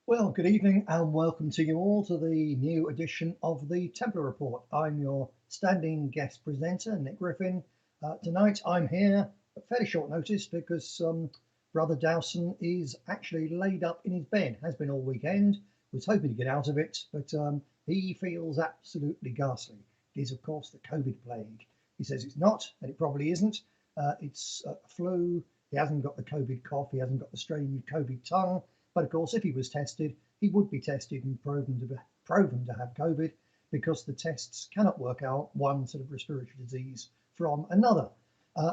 Well, good evening and welcome to you all to the new edition of the Templar Report. I'm your standing guest presenter, Nick Griffin. Tonight I'm here at fairly short notice because Brother Dowson is actually laid up in his bed, has been all weekend, was hoping to get out of it, but he feels absolutely ghastly. It is, of course, the COVID plague. He says it's not, and it probably isn't. It's a flu. He hasn't got the COVID cough, he hasn't got the strange COVID tongue. But of course, if he was tested, he would be tested and proven to have COVID because the tests cannot work out one sort of respiratory disease from another.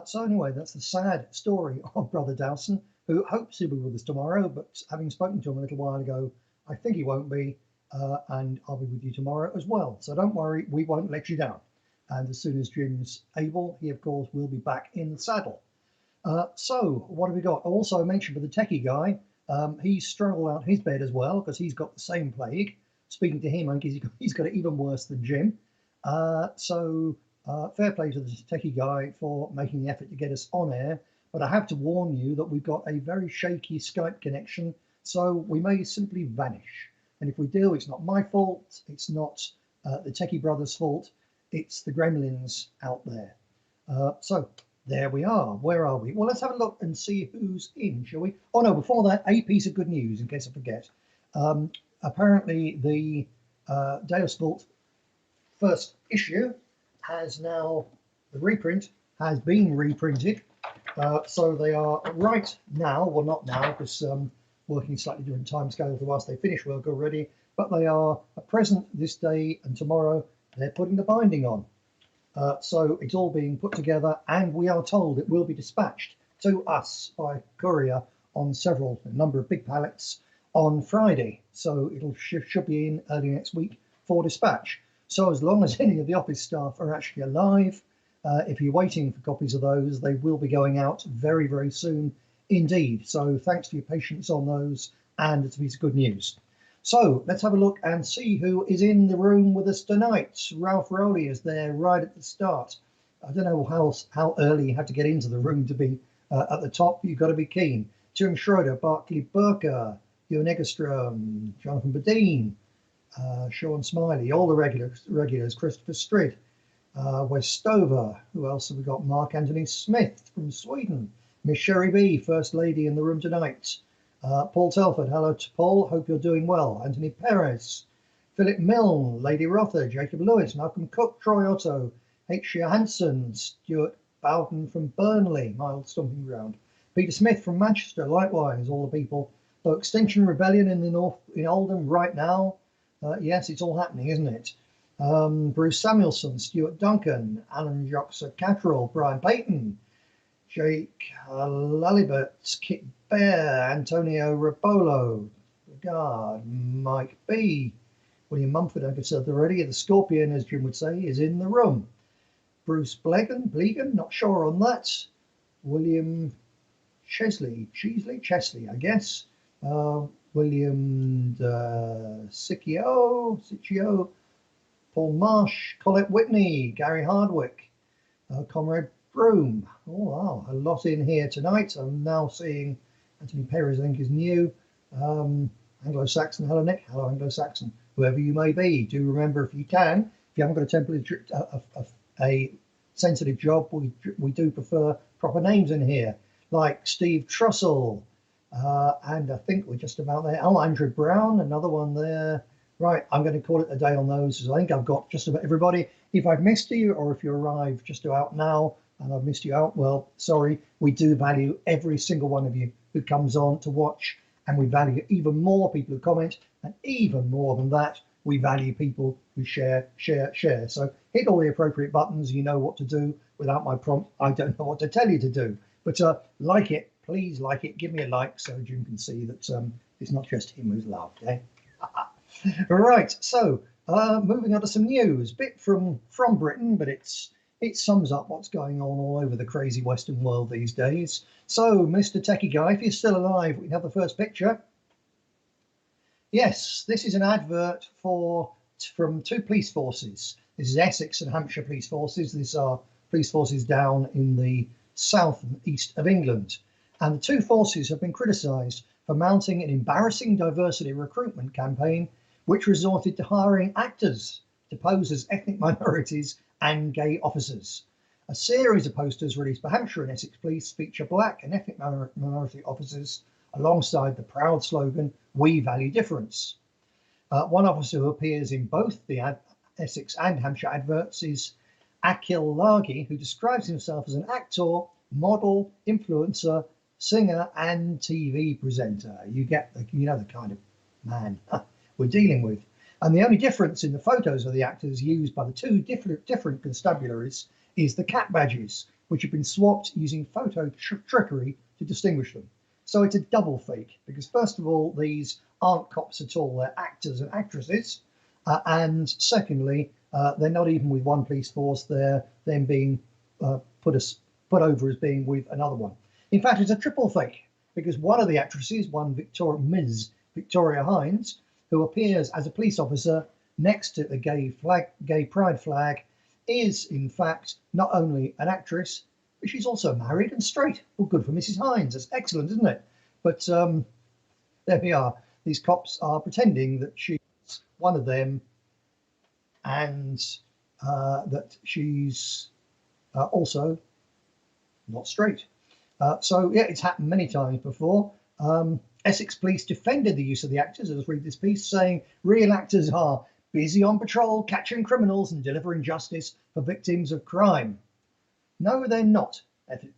So anyway, that's the sad story of Brother Dowson, who hopes he'll be with us tomorrow. But having spoken to him a little while ago, I think he won't be, and I'll be with you tomorrow as well. So don't worry, we won't let you down. And as soon as Jim's able, he of course will be back in the saddle. So what have we got? Also, I mentioned for the techie guy, he's struggled out his bed as well because he's got the same plague. Speaking to him, I think he's got it even worse than Jim. Fair play to the techie guy for making the effort to get us on air. But I have to warn you that we've got a very shaky Skype connection, so we may simply vanish. And if we do, it's not my fault. It's not the techie brothers' fault. It's the gremlins out there. So there we are. Where are we? Well, let's have a look and see who's in, shall we? Oh, no, before that, a piece of good news in case I forget. Apparently, the Day of Sport first issue has now, the reprint has been reprinted. So they are right now, well, not now, because working slightly different timescales to us, they finish work already, but they are at present this day and tomorrow, they're putting the binding on. So it's all being put together, and we are told it will be dispatched to us by courier on a number of big pallets on Friday. So it'll should be in early next week for dispatch. So as long as any of the office staff are actually alive, if you're waiting for copies of those, they will be going out very, very soon indeed. So thanks for your patience on those, and it's a piece of good news. So let's have a look and see who is in the room with us tonight. Ralph Rowley is there right at the start. I don't know how early you have to get into the room to be at the top. You've got to be keen. Tim Schroeder, Barclay Burker, Ewan Eggerstrom, Jonathan Badine, Sean Smiley, all the regulars, Christopher Strid, Wes Stover. Who else have we got? Mark Anthony Smith from Sweden. Miss Sherry B, First Lady in the room tonight. Paul Telford, hello to Paul, hope you're doing well. Anthony Perez, Philip Milne, Lady Rother, Jacob Lewis, Malcolm Cook, Troy Otto, H. Hansen, Stuart Bowden from Burnley, mild stomping ground. Peter Smith from Manchester, likewise, all the people. So Extinction Rebellion in the north, in Oldham right now. Yes, it's all happening, isn't it? Bruce Samuelson, Stuart Duncan, Alan Jacques Catterall, Brian Payton, Jake Lalibert, Kit Bear, Antonio Rabolo, Regard, Mike B, William Mumford, like I said already, the Scorpion, as Jim would say, is in the room. Bruce Blegan, not sure on that. William Chesley, I guess. William Sicchio, Paul Marsh, Colette Whitney, Gary Hardwick, Comrade Broom. Oh, wow, a lot in here tonight. I'm now seeing Anthony Perez, I think, is new. Anglo-Saxon, hello Nick, hello Anglo-Saxon, whoever you may be. Do remember, if you can, if you haven't got a template, a sensitive job, we do prefer proper names in here, like Steve Trussell, and I think we're just about there. Oh, Andrew Brown, another one there. Right, I'm going to call it a day on those, because I think I've got just about everybody. If I've missed you, or if you arrive just about now and I've missed you out, well, sorry. We do value every single one of you who comes on to watch, and we value even more people who comment, and even more than that, we value people who share. So hit all the appropriate buttons. You know what to do. Without my prompt, I don't know what to tell you to do. But like it, please like it. Give me a like so Jim can see that it's not just him who's laughed. Eh? Right. So moving on to some news. Bit from Britain, but it sums up what's going on all over the crazy Western world these days. So, Mr. Techie Guy, if you're still alive, we can have the first picture. Yes, this is an advert from two police forces. This is Essex and Hampshire police forces. These are police forces down in the south and east of England. And the two forces have been criticised for mounting an embarrassing diversity recruitment campaign which resorted to hiring actors to pose as ethnic minorities and gay officers. A series of posters released by Hampshire and Essex Police feature black and ethnic minority officers alongside the proud slogan, "We value difference." One officer who appears in both the Essex and Hampshire adverts is Akil Lagi, who describes himself as an actor, model, influencer, singer, and TV presenter. You know the kind of man we're dealing with. And the only difference in the photos of the actors used by the two different constabularies is the cat badges, which have been swapped using photo trickery to distinguish them. So it's a double fake, because first of all, these aren't cops at all, they're actors and actresses. And secondly, they're not even with one police force, they're then being put over as being with another one. In fact, it's a triple fake, because one of the actresses, Ms. Victoria Hines, who appears as a police officer next to the gay pride flag, is in fact not only an actress, but she's also married and straight. Well, good for Mrs. Hines. That's excellent, isn't it? But there we are. These cops are pretending that she's one of them, and that she's also not straight. So yeah, it's happened many times before. Essex Police defended the use of the actors, as read this piece, saying real actors are busy on patrol, catching criminals and delivering justice for victims of crime. No, they're not,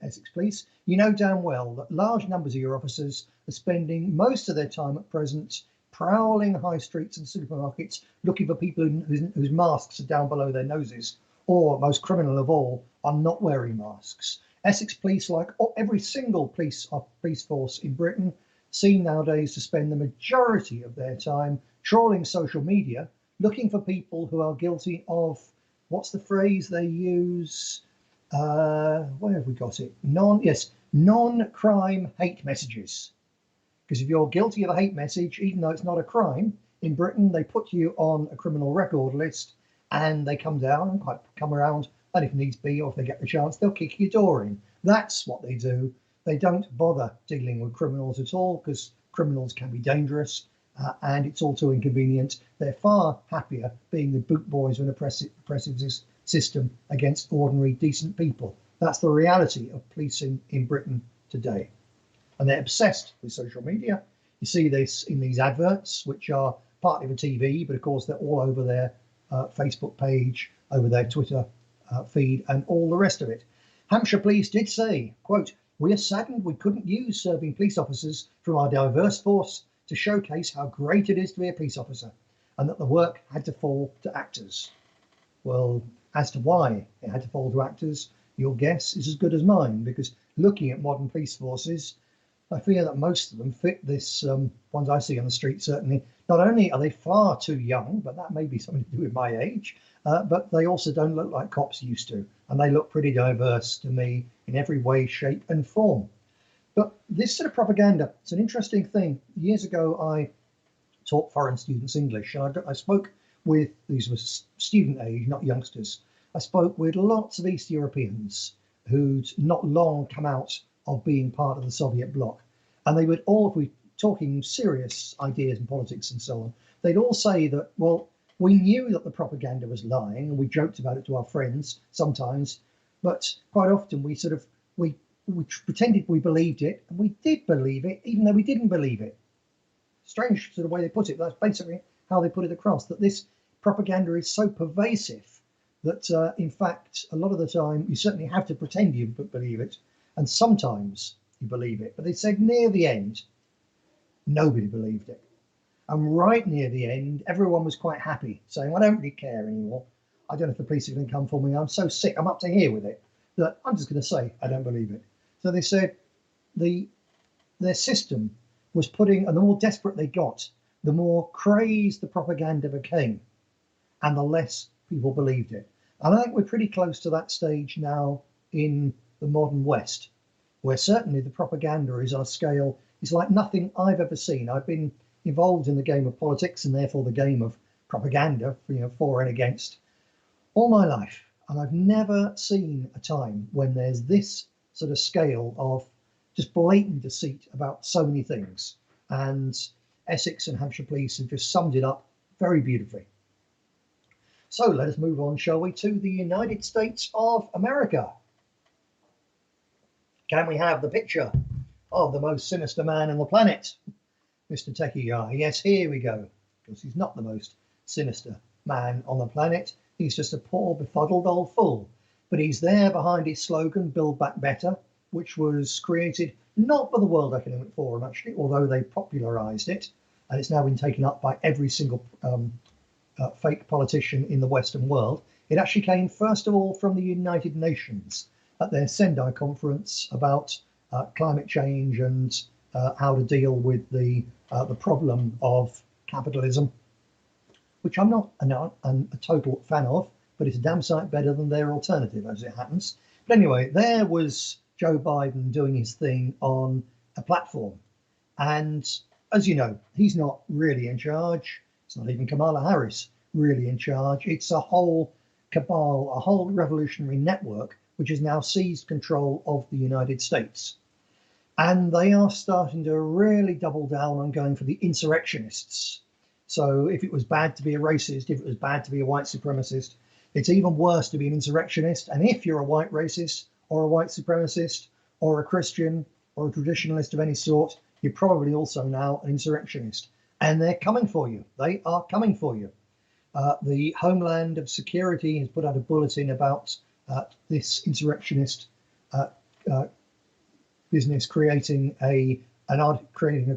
Essex Police. You know damn well that large numbers of your officers are spending most of their time at present prowling high streets and supermarkets looking for people whose masks are down below their noses, or, most criminal of all, are not wearing masks. Essex Police, like every single police force in Britain, seem nowadays to spend the majority of their time trawling social media, looking for people who are guilty of, what's the phrase they use? Where have we got it? Non-crime hate messages. Because if you're guilty of a hate message, even though it's not a crime, in Britain they put you on a criminal record list, and they come down and come around, and if needs be, or if they get the chance, they'll kick your door in. That's what they do. They don't bother dealing with criminals at all, because criminals can be dangerous, and it's all too inconvenient. They're far happier being the boot boys of an oppressive system against ordinary decent people. That's the reality of policing in Britain today. And they're obsessed with social media. You see this in these adverts, which are partly for TV, but of course they're all over their Facebook page, over their Twitter feed, and all the rest of it. Hampshire Police did say, quote, "We are saddened we couldn't use serving police officers from our diverse force to showcase how great it is to be a police officer, and that the work had to fall to actors." Well, as to why it had to fall to actors, your guess is as good as mine, because looking at modern police forces, I fear that most of them fit this, ones I see on the street certainly. Not only are they far too young, but that may be something to do with my age, but they also don't look like cops used to, and they look pretty diverse to me in every way, shape and form. But this sort of propaganda, it's an interesting thing. Years ago, I taught foreign students English, and I spoke with, these were student age, not youngsters. I spoke with lots of East Europeans who'd not long come out of being part of the Soviet bloc. And they would all, if we're talking serious ideas and politics and so on, they'd all say that, well, we knew that the propaganda was lying, and we joked about it to our friends sometimes, but quite often we pretended we believed it, and we did believe it, even though we didn't believe it. Strange sort of way they put it, but that's basically how they put it across, that this propaganda is so pervasive that in fact, a lot of the time, you certainly have to pretend you believe it, and sometimes you believe it. But they said near the end, nobody believed it. And right near the end, everyone was quite happy, saying, I don't really care anymore. I don't know if the police are going to come for me. I'm so sick, I'm up to here with it, that I'm just going to say, I don't believe it. So they said their system was putting, and the more desperate they got, the more crazed the propaganda became, and the less people believed it. And I think we're pretty close to that stage now in the modern West, where certainly the propaganda is on a scale, it's like nothing I've ever seen. I've been involved in the game of politics, and therefore the game of propaganda, for and against, all my life. And I've never seen a time when there's this sort of scale of just blatant deceit about so many things. and Essex and Hampshire Police have just summed it up very beautifully. So let us move on, shall we, to the United States of America. Can we have the picture of the most sinister man on the planet, Mr. Techie Guy? Yes, here we go. Because he's not the most sinister man on the planet. He's just a poor, befuddled old fool. But he's there behind his slogan, Build Back Better, which was created not by the World Economic Forum, actually, although they popularised it. And it's now been taken up by every single fake politician in the Western world. It actually came, first of all, from the United Nations at their Sendai conference about climate change and how to deal with the problem of capitalism, which I'm not a total fan of, but it's a damn sight better than their alternative, as it happens. But anyway, there was Joe Biden doing his thing on a platform. And as you know, he's not really in charge. It's not even Kamala Harris really in charge. It's a whole cabal, a whole revolutionary network, which has now seized control of the United States. And they are starting to really double down on going for the insurrectionists. So if it was bad to be a racist, if it was bad to be a white supremacist, it's even worse to be an insurrectionist. And if you're a white racist or a white supremacist or a Christian or a traditionalist of any sort, you're probably also now an insurrectionist. And they're coming for you. They are coming for you. The Homeland of Security has put out a bulletin about this insurrectionist business creating a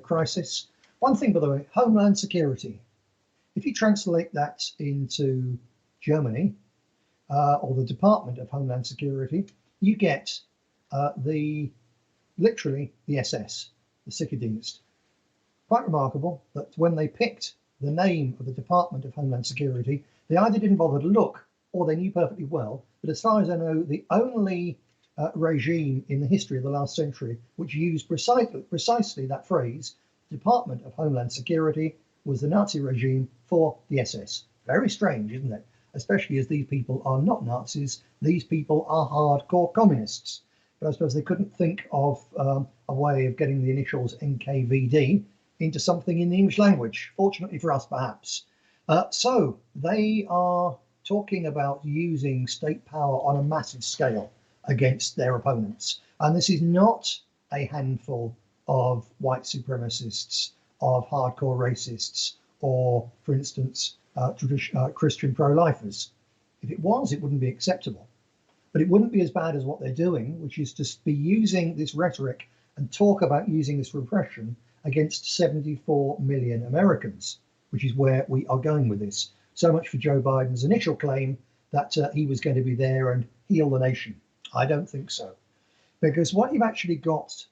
crisis. One thing, by the way, Homeland Security. If you translate that into Germany, or the Department of Homeland Security, you get literally the SS, the Sicherdienst. Quite remarkable that when they picked the name of the Department of Homeland Security, they either didn't bother to look or they knew perfectly well that, as far as I know, the only regime in the history of the last century which used precisely that phrase, Department of Homeland Security, was the Nazi regime for the SS. Very strange, isn't it? Especially as these people are not Nazis, these people are hardcore communists. But I suppose they couldn't think of a way of getting the initials NKVD into something in the English language, fortunately for us, perhaps. So they are talking about using state power on a massive scale against their opponents. And this is not a handful of white supremacists, of hardcore racists, or, for instance, Christian pro-lifers. If it was, it wouldn't be acceptable. But it wouldn't be as bad as what they're doing, which is to be using this rhetoric and talk about using this repression against 74 million Americans, which is where we are going with this. So much for Joe Biden's initial claim that he was going to be there and heal the nation. I don't think so. Because what you've actually got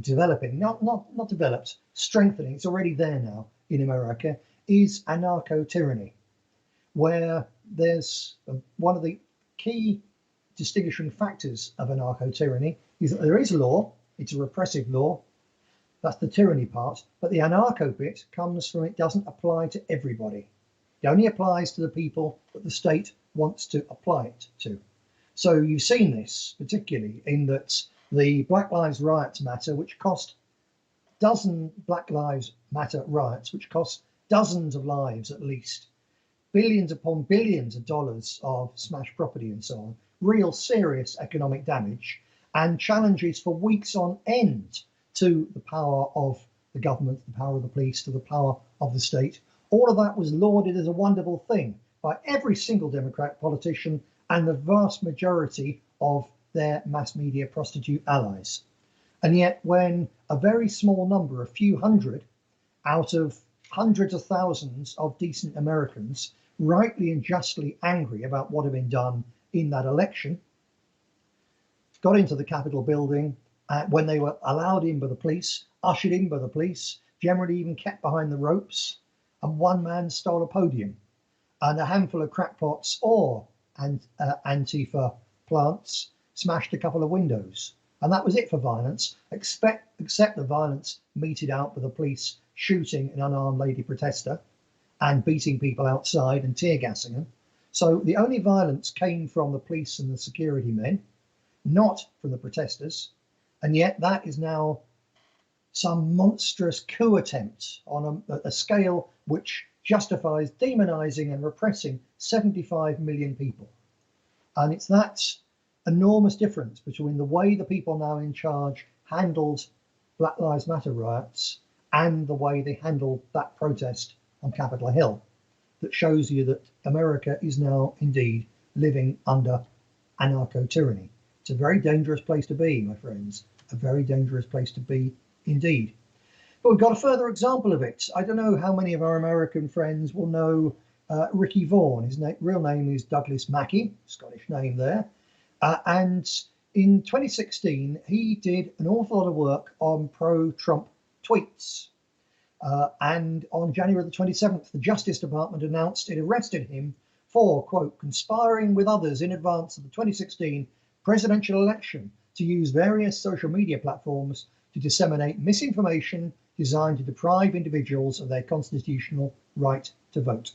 developing, not developed, strengthening, it's already there now in America, is anarcho-tyranny, where there's one of the key distinguishing factors of anarcho-tyranny is that there is law, it's a repressive law, that's the tyranny part, but the anarcho bit comes from it doesn't apply to everybody. It only applies to the people that the state wants to apply it to. So you've seen this particularly in that the Black Lives Riots matter, which cost Black Lives Matter riots, which cost dozens of lives at least, billions upon billions of dollars of smashed property and so on, real serious economic damage, and challenges for weeks on end to the power of the government, the power of the police, to the power of the state. All of that was lauded as a wonderful thing by every single Democrat politician and the vast majority of their mass media prostitute allies. And yet when a very small number, a few hundred out of hundreds of thousands of decent Americans, rightly and justly angry about what had been done in that election, got into the Capitol building, when they were allowed in by the police, ushered in by the police, generally even kept behind the ropes, and one man stole a podium, and a handful of crackpots or Antifa plants smashed a couple of windows. And that was it for violence, except the violence meted out by the police shooting an unarmed lady protester and beating people outside and tear gassing them. So the only violence came from the police and the security men, not from the protesters. And yet that is now some monstrous coup attempt on a scale which justifies demonizing and repressing 75 million people. And it's that enormous difference between the way the people now in charge handled Black Lives Matter riots and the way they handled that protest on Capitol Hill that shows you that America is now indeed living under anarcho-tyranny. It's a very dangerous place to be, my friends, a very dangerous place to be indeed. But we've got a further example of it. I don't know how many of our American friends will know Ricky Vaughan. His real name is Douglas Mackey, Scottish name there. And in 2016, he did an awful lot of work on pro-Trump tweets. And on January the 27th, the Justice Department announced it arrested him for, quote, conspiring with others in advance of the 2016 presidential election to use various social media platforms to disseminate misinformation designed to deprive individuals of their constitutional right to vote.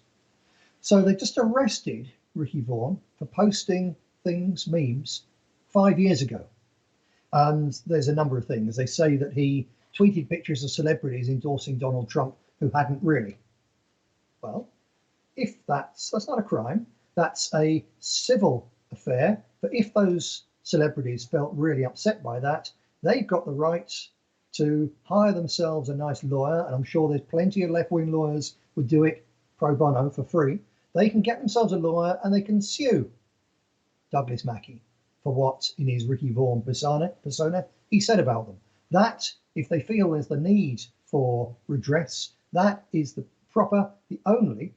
So they just arrested Ricky Vaughan for posting things, memes, 5 years ago. And there's a number of things. They say that he tweeted pictures of celebrities endorsing Donald Trump who hadn't really. Well, if that's not a crime, that's a civil affair. But if those celebrities felt really upset by that, they've got the right to hire themselves a nice lawyer, and I'm sure there's plenty of left-wing lawyers would do it pro bono for free. They can get themselves a lawyer and they can sue Douglas Mackey for what, in his Ricky Vaughan persona, he said about them. That, if they feel there's the need for redress, that is the only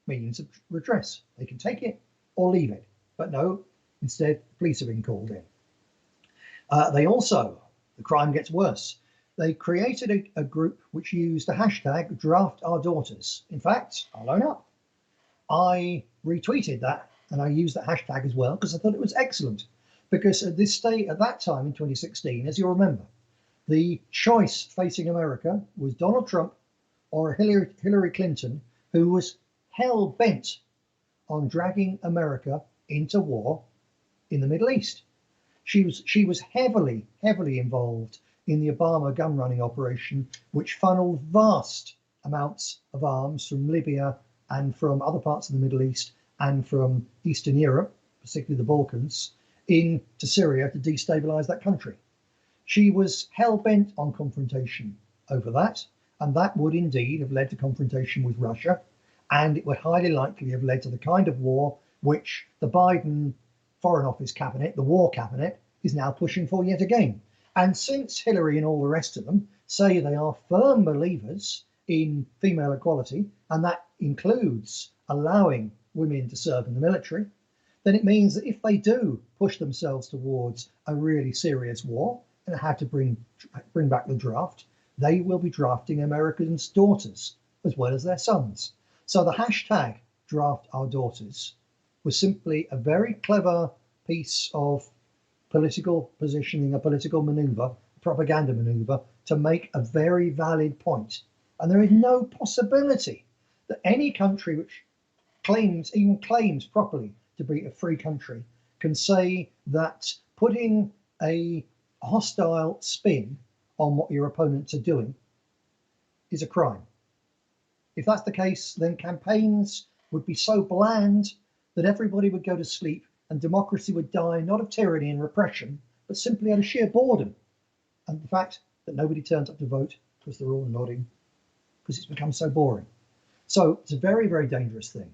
means of redress. They can take it or leave it. But no, instead, the police have been called in. The crime gets worse. They created a group which used the hashtag #DraftOurDaughters. In fact, I'll own up. I retweeted that and I used that hashtag as well because I thought it was excellent. Because at that time in 2016, as you'll remember, the choice facing America was Donald Trump or Hillary Clinton, who was hell bent on dragging America into war in the Middle East. She was heavily involved in the Obama gun running operation, which funneled vast amounts of arms from Libya and from other parts of the Middle East and from Eastern Europe, particularly the Balkans, into Syria to destabilize that country. She was hell-bent on confrontation over that, and that would indeed have led to confrontation with Russia, and it would highly likely have led to the kind of war which the Biden Foreign Office cabinet, the War Cabinet, is now pushing for yet again. And since Hillary and all the rest of them say they are firm believers in female equality, and that includes allowing women to serve in the military, then it means that if they do push themselves towards a really serious war and have to bring back the draft, they will be drafting Americans' daughters as well as their sons. So the hashtag #DraftOurDaughters was simply a very clever piece of political positioning, a political maneuver, a propaganda maneuver to make a very valid point. And there is no possibility that any country which even claims properly to be a free country can say that putting a hostile spin on what your opponents are doing is a crime. If that's the case, then campaigns would be so bland that everybody would go to sleep and democracy would die not of tyranny and repression, but simply out of sheer boredom. And the fact that nobody turns up to vote because they're all nodding because it's become so boring. So it's a very, very dangerous thing.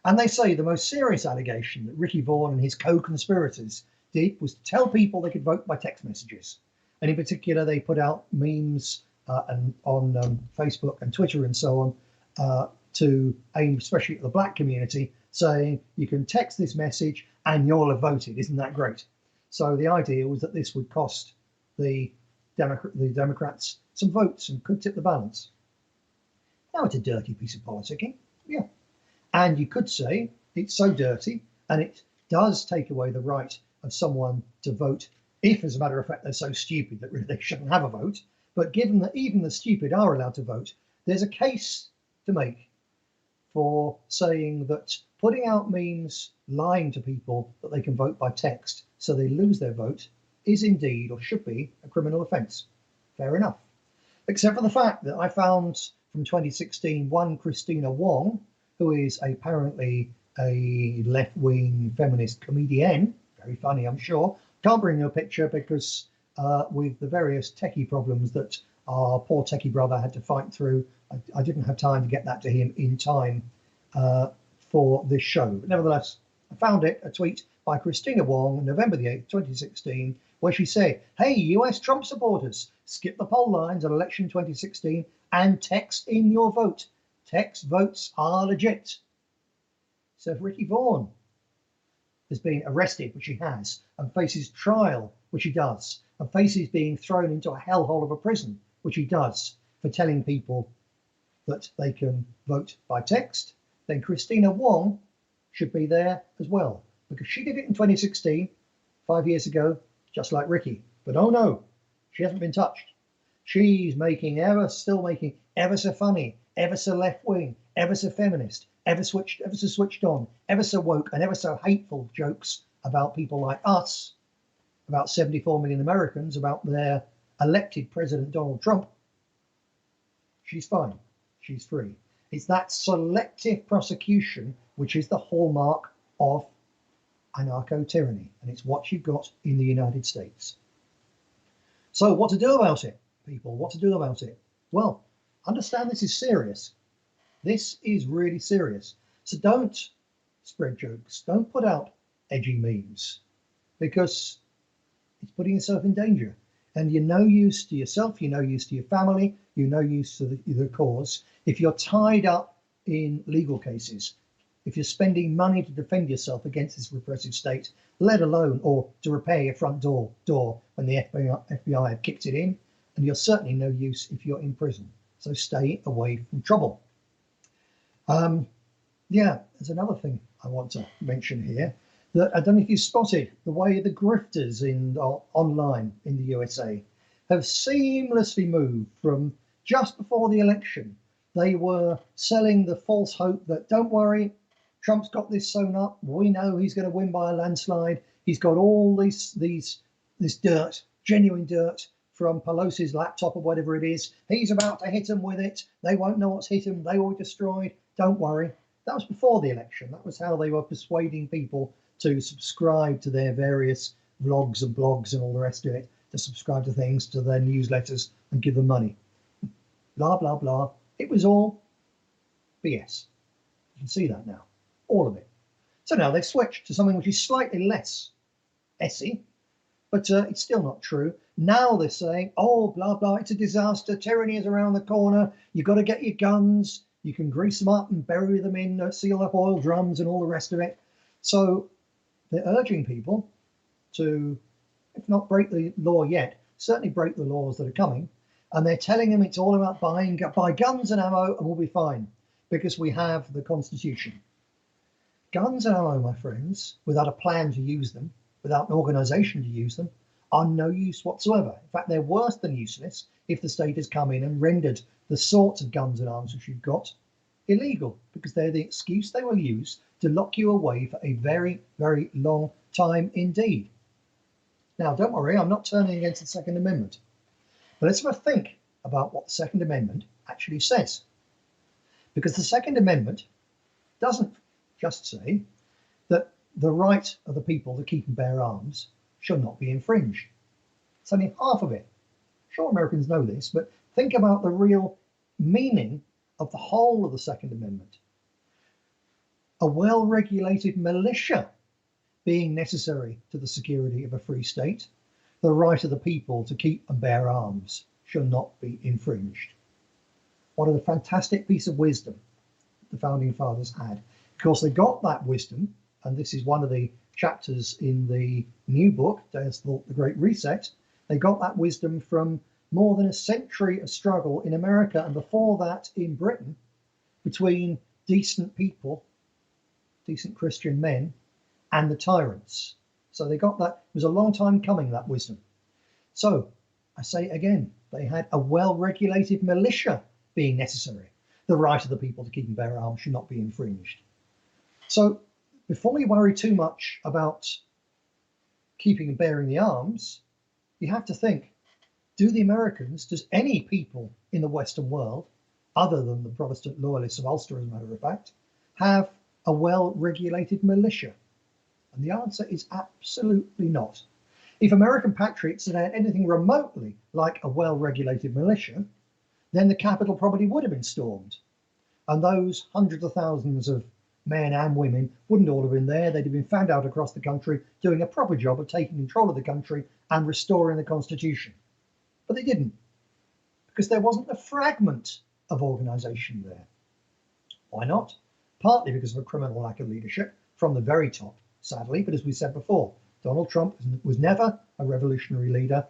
And they say the most serious allegation that Ricky Vaughan and his co-conspirators did was to tell people they could vote by text messages. And in particular, they put out memes on Facebook and Twitter and so on to aim especially at the black community, saying you can text this message and you'll have voted. Isn't that great? So the idea was that this would cost the Democrats some votes and could tip the balance. Now it's a dirty piece of politicking, yeah. And you could say it's so dirty and it does take away the right of someone to vote if, as a matter of fact, they're so stupid that really they shouldn't have a vote. But given that even the stupid are allowed to vote, there's a case to make for saying that putting out memes lying to people that they can vote by text so they lose their vote is indeed or should be a criminal offence. Fair enough. except for the fact that I found from 2016 one Christina Wong, who is apparently a left-wing feminist comedian, very funny, I'm sure. Can't bring her picture because with the various techie problems that our poor techie brother had to fight through, I didn't have time to get that to him in time for this show. But nevertheless, I found it, a tweet by Christina Wong, November the 8th, 2016, where she said, "Hey, US Trump supporters, skip the poll lines at election 2016 and text in your vote. Text votes are legit." So if Ricky Vaughan has been arrested, which he has, and faces trial, which he does, and faces being thrown into a hellhole of a prison, which he does, for telling people that they can vote by text, then Christina Wong should be there as well, because she did it in 2016, 5 years ago, just like Ricky. But oh no, she hasn't been touched. She's still making ever so funny, ever so left wing, ever so feminist, ever so switched on, ever so woke, and ever so hateful jokes about people like us, about 74 million Americans, about their elected President Donald Trump. She's fine. She's free. It's that selective prosecution which is the hallmark of anarcho-tyranny, and it's what you've got in the United States. So what to do about it, people? What to do about it? Well, understand this is serious. This is really serious. So don't spread jokes. Don't put out edgy memes, because it's putting yourself in danger. And you're no use to yourself, you're no use to your family, you're no use to the cause. If you're tied up in legal cases, if you're spending money to defend yourself against this repressive state, let alone, or to repair your front door when the FBI have kicked it in, and you're certainly no use if you're in prison. So stay away from trouble. Yeah, there's another thing I want to mention here, that I don't know if you spotted the way the grifters online in the USA have seamlessly moved from just before the election. They were selling the false hope that, don't worry, Trump's got this sewn up. We know he's going to win by a landslide. He's got all this dirt, genuine dirt from Pelosi's laptop or whatever it is. He's about to hit them with it. They won't know what's hit them. They will be destroyed. Don't worry. That was before the election. That was how they were persuading people to subscribe to their various vlogs and blogs and all the rest of it, to subscribe to things, to their newsletters and give them money. Blah, blah, blah. It was all BS. You can see that now. All of it. So now they've switched to something which is slightly less essy, but it's still not true. Now they're saying, oh, blah, blah, it's a disaster. Tyranny is around the corner. You've got to get your guns. You can grease them up and bury them in sealed up oil drums and all the rest of it. So they're urging people to, if not break the law yet, certainly break the laws that are coming. And they're telling them it's all about buy guns and ammo and we'll be fine because we have the Constitution. Guns and ammo, my friends, without a plan to use them, without an organisation to use them, are no use whatsoever. In fact, they're worse than useless if the state has come in and rendered the sorts of guns and arms which you've got illegal, because they're the excuse they will use to lock you away for a very, very long time indeed. Now, don't worry, I'm not turning against the Second Amendment. But let's have a think about what the Second Amendment actually says. Because the Second Amendment doesn't just say that the right of the people to keep and bear arms shall not be infringed. It's only half of it. Sure, Americans know this, but think about the real meaning of the whole of the Second Amendment. A well-regulated militia being necessary to the security of a free state, the right of the people to keep and bear arms shall not be infringed. What a fantastic piece of wisdom the Founding Fathers had. Of course, they got that wisdom, and this is one of the chapters in the new book, Deus Thought, The Great Reset. They got that wisdom from more than a century of struggle in America, and before that in Britain, between decent people, decent Christian men, and the tyrants. So they got that. It was a long time coming, that wisdom. So I say again, they had a well-regulated militia being necessary. The right of the people to keep and bear arms should not be infringed. So before you worry too much about keeping and bearing the arms, you have to think, Do the Americans, does any people in the Western world, other than the Protestant loyalists of Ulster, as a matter of fact, have a well-regulated militia? And the answer is absolutely not. If American patriots had anything remotely like a well-regulated militia, then the Capitol probably would have been stormed. And those hundreds of thousands of men and women wouldn't all have been there. They'd have been fanned out across the country doing a proper job of taking control of the country and restoring the Constitution. But they didn't, because there wasn't a fragment of organisation there. Why not? Partly because of a criminal lack of leadership from the very top, sadly, but as we said before, Donald Trump was never a revolutionary leader.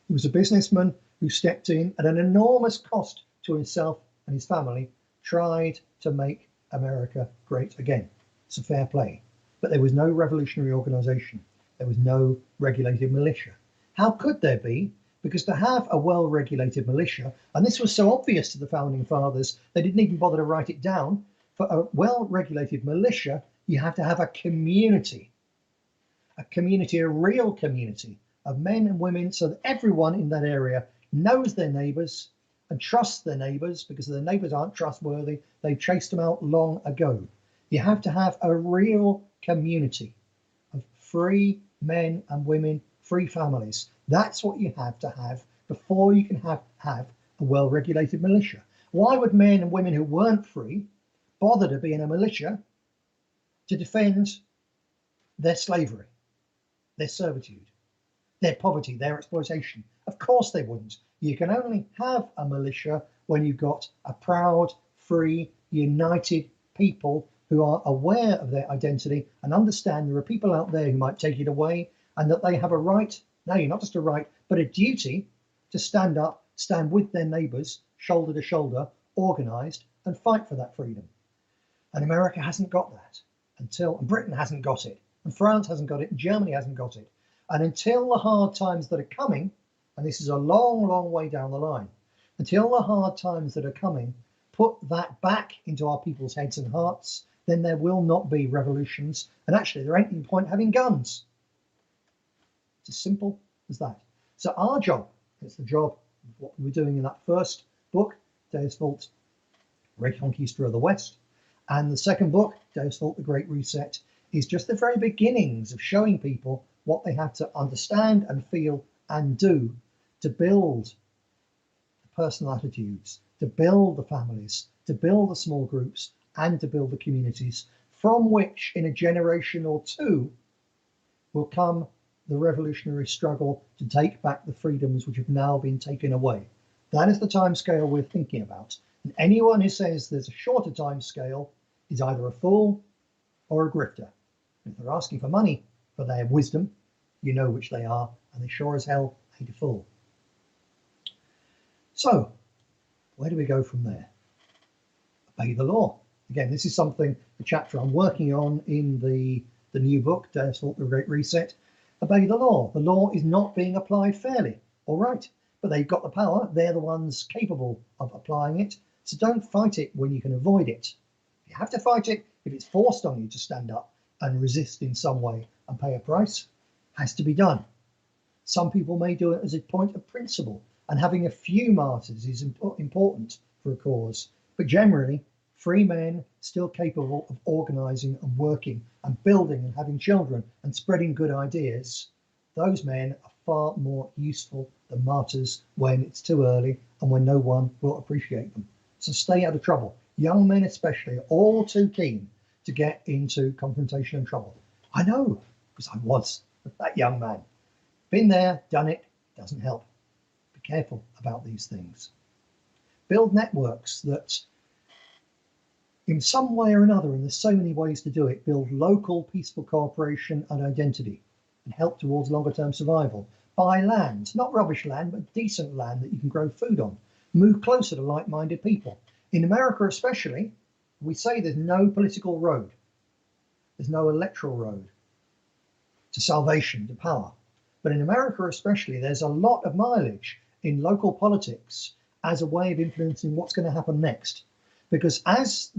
He was a businessman who stepped in at an enormous cost to himself and his family, tried to make America great again. It's a fair play. But there was no revolutionary organisation. There was no regulated militia. How could there be? Because to have a well-regulated militia, and this was so obvious to the founding fathers, they didn't even bother to write it down. For a well-regulated militia, you have to have a community, a real community of men and women, so that everyone in that area knows their neighbours and trusts their neighbours, because if their neighbours aren't trustworthy, they've chased them out long ago. You have to have a real community of free men and women, free families. That's what you have to have before you can have a well-regulated militia. Why would men and women who weren't free bother to be in a militia to defend their slavery, their servitude, their poverty, their exploitation? Of course they wouldn't. You can only have a militia when you've got a proud, free, united people who are aware of their identity and understand there are people out there who might take it away, and that they have a right, no, not just a right, but a duty to stand up, stand with their neighbours, shoulder to shoulder, organised, and fight for that freedom. And America hasn't got that and Britain hasn't got it, and France hasn't got it, and Germany hasn't got it. And until the hard times that are coming, and this is a long, long way down the line, until the hard times that are coming put that back into our people's heads and hearts, then there will not be revolutions. And actually, there ain't any point having guns. It's as simple as that. So our job, it's the job of what we were doing in that first book, Deus Vult, Reconquista of the West. And the second book, Deus Vult, The Great Reset, is just the very beginnings of showing people what they have to understand and feel and do to build the personal attitudes, to build the families, to build the small groups, and to build the communities from which in a generation or two will come the revolutionary struggle to take back the freedoms which have now been taken away. That is the time scale we're thinking about. And anyone who says there's a shorter time scale is either a fool or a grifter. If they're asking for money for their wisdom, you know which they are, and they sure as hell ain't a fool. So, where do we go from there? Obey the law. Again, this is something, the chapter I'm working on in the new book, Deus Vult, The Great Reset. Obey the law. The law is not being applied fairly. All right, but they've got the power. They're the ones capable of applying it. So don't fight it when you can avoid it. You have to fight it if it's forced on you to stand up and resist in some way and pay a price. Has to be done. Some people may do it as a point of principle, and having a few martyrs is important for a cause. But generally, free men still capable of organising and working and building and having children and spreading good ideas, those men are far more useful than martyrs when it's too early and when no one will appreciate them. So stay out of trouble. Young men especially are all too keen to get into confrontation and trouble. I know, because I was that young man. Been there, done it, doesn't help. Be careful about these things. Build networks that in some way or another, and there's so many ways to do it, build local peaceful cooperation and identity and help towards longer term survival. Buy land, not rubbish land, but decent land that you can grow food on. Move closer to like-minded people. In America especially, we say there's no political road. There's no electoral road to salvation, to power. But in America especially, there's a lot of mileage in local politics as a way of influencing what's going to happen next. Because as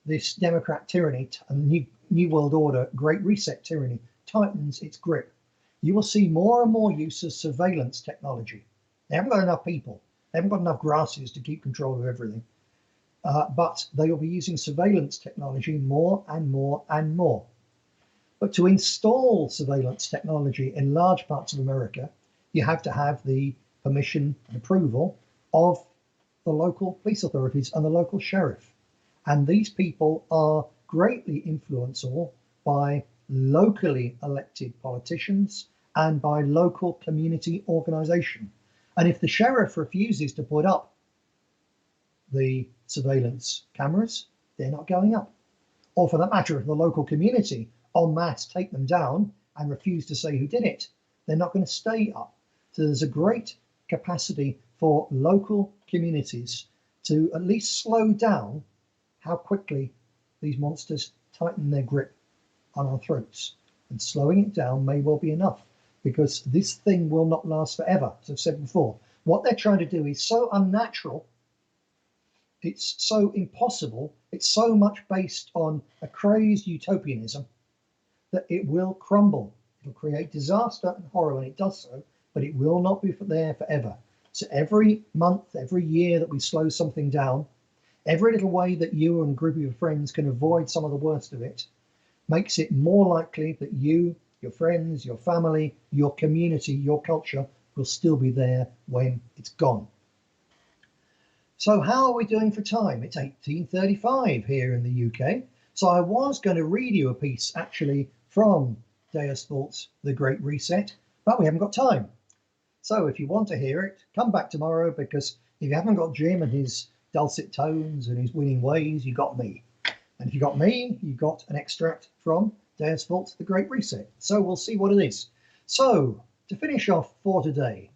this Democrat tyranny and New World Order, Great Reset tyranny tightens its grip, you will see more and more use of surveillance technology. They haven't got enough people. They haven't got enough grasses to keep control of everything. But they will be using surveillance technology more and more and more. But to install surveillance technology in large parts of America, you have to have the permission and approval of the local police authorities and the local sheriff. And these people are greatly influenceable by locally elected politicians and by local community organisation. And if the sheriff refuses to put up the surveillance cameras, they're not going up. Or for that matter, if the local community en masse take them down and refuse to say who did it, they're not going to stay up. So there's a great capacity for local communities to at least slow down how quickly these monsters tighten their grip on our throats. And slowing it down may well be enough, because this thing will not last forever. As I've said before, what they're trying to do is so unnatural, it's so impossible, it's so much based on a crazed utopianism that it will crumble. It'll create disaster and horror when it does so, but it will not be there forever. So every month, every year that we slow something down, every little way that you and a group of your friends can avoid some of the worst of it, makes it more likely that you, your friends, your family, your community, your culture will still be there when it's gone. So how are we doing for time? It's 18:35 here in the UK. So I was going to read you a piece actually from Deus Sport's The Great Reset, but we haven't got time. So if you want to hear it, come back tomorrow, because if you haven't got Jim and his dulcet tones and his winning ways, you got me. And if you got me, you got an extract from Deus Sport's The Great Reset. So we'll see what it is. So to finish off for today,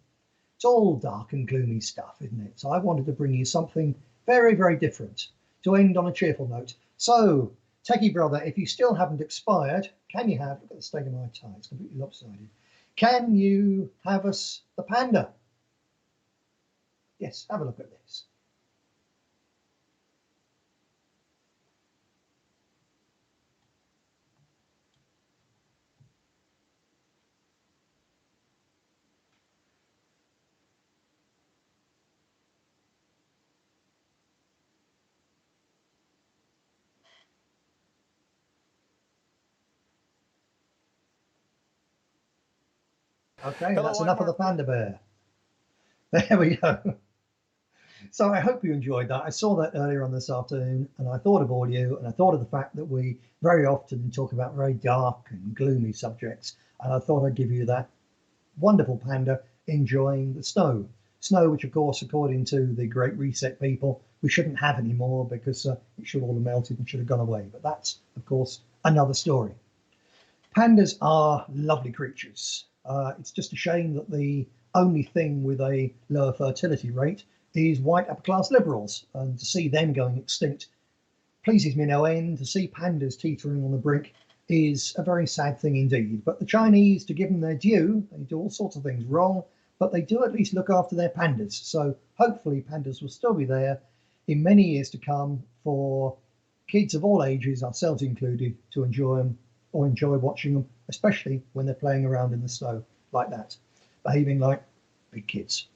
it's all dark and gloomy stuff, isn't it? So I wanted to bring you something very, very different to end on a cheerful note. So, Techie brother, if you still haven't expired, can you have, look at the state of my tie, it's completely lopsided. Can you have us the panda? Yes, have a look at this. Okay, Hello, that's enough of the Mark. panda bear. There we go. So I hope you enjoyed that. I saw that earlier on this afternoon, and I thought of all you, and I thought of the fact that we very often talk about very dark and gloomy subjects, and I thought I'd give you that wonderful panda enjoying the snow. Snow, which of course, according to the Great Reset people, we shouldn't have anymore because it should all have melted and should have gone away. But that's, of course, another story. Pandas are lovely creatures. It's just a shame that the only thing with a lower fertility rate is white upper class liberals, and to see them going extinct pleases me no end. To see pandas teetering on the brink is a very sad thing indeed. But the Chinese, to give them their due, they do all sorts of things wrong, but they do at least look after their pandas. So hopefully pandas will still be there in many years to come for kids of all ages, ourselves included, to enjoy them or enjoy watching them, especially when they're playing around in the snow like that, behaving like big kids.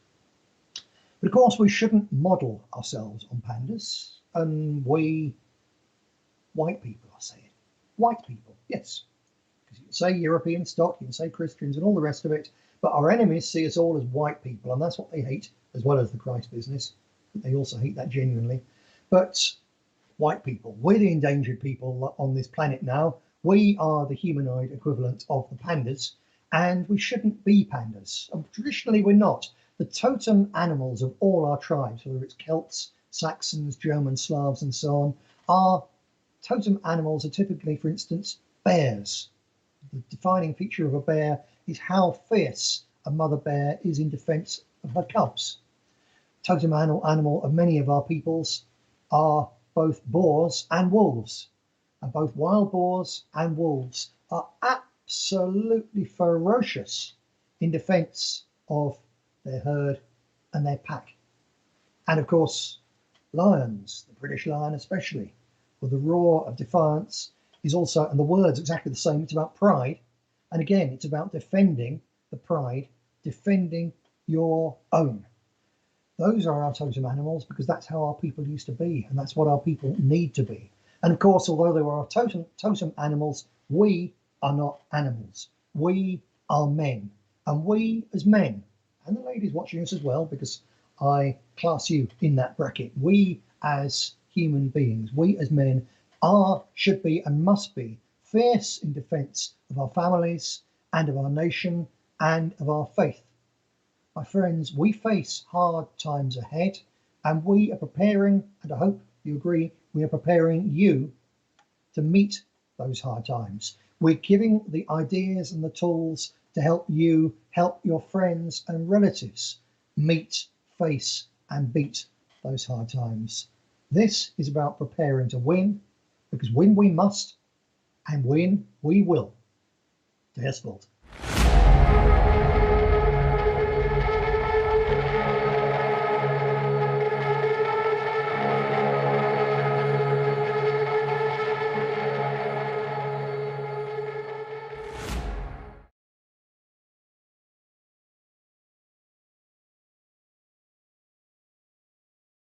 But of course, we shouldn't model ourselves on pandas, and we, white people, I say it, white people, yes, because you can say European stock, you can say Christians and all the rest of it, but our enemies see us all as white people, and that's what they hate, as well as the Christ business. They also hate that genuinely. But white people, we're the endangered people on this planet now. We are the humanoid equivalent of the pandas, and we shouldn't be pandas. And traditionally, we're not. The totem animals of all our tribes, whether it's Celts, Saxons, Germans, Slavs, and so on, our totem animals are typically, for instance, bears. The defining feature of a bear is how fierce a mother bear is in defense of her cubs. Totem animal of many of our peoples are both boars and wolves. And both wild boars and wolves are absolutely ferocious in defense of their herd and their pack. And of course, lions, the British lion especially, with the roar of defiance is also, and the word's exactly the same, it's about pride. And again, it's about defending the pride, defending your own. Those are our totem animals because that's how our people used to be, and that's what our people need to be. And of course, although they were our totem animals, we are not animals. We are men. And we as men, and the ladies watching us as well, because I class you in that bracket, we as human beings, we as men are, should be, and must be fierce in defence of our families and of our nation and of our faith. My friends, we face hard times ahead, and we are preparing, and I hope you agree, we are preparing you to meet those hard times. We're giving the ideas and the tools to help you help your friends and relatives meet, face, and beat those hard times. This is about preparing to win, because win we must, and win we will. Der Sport.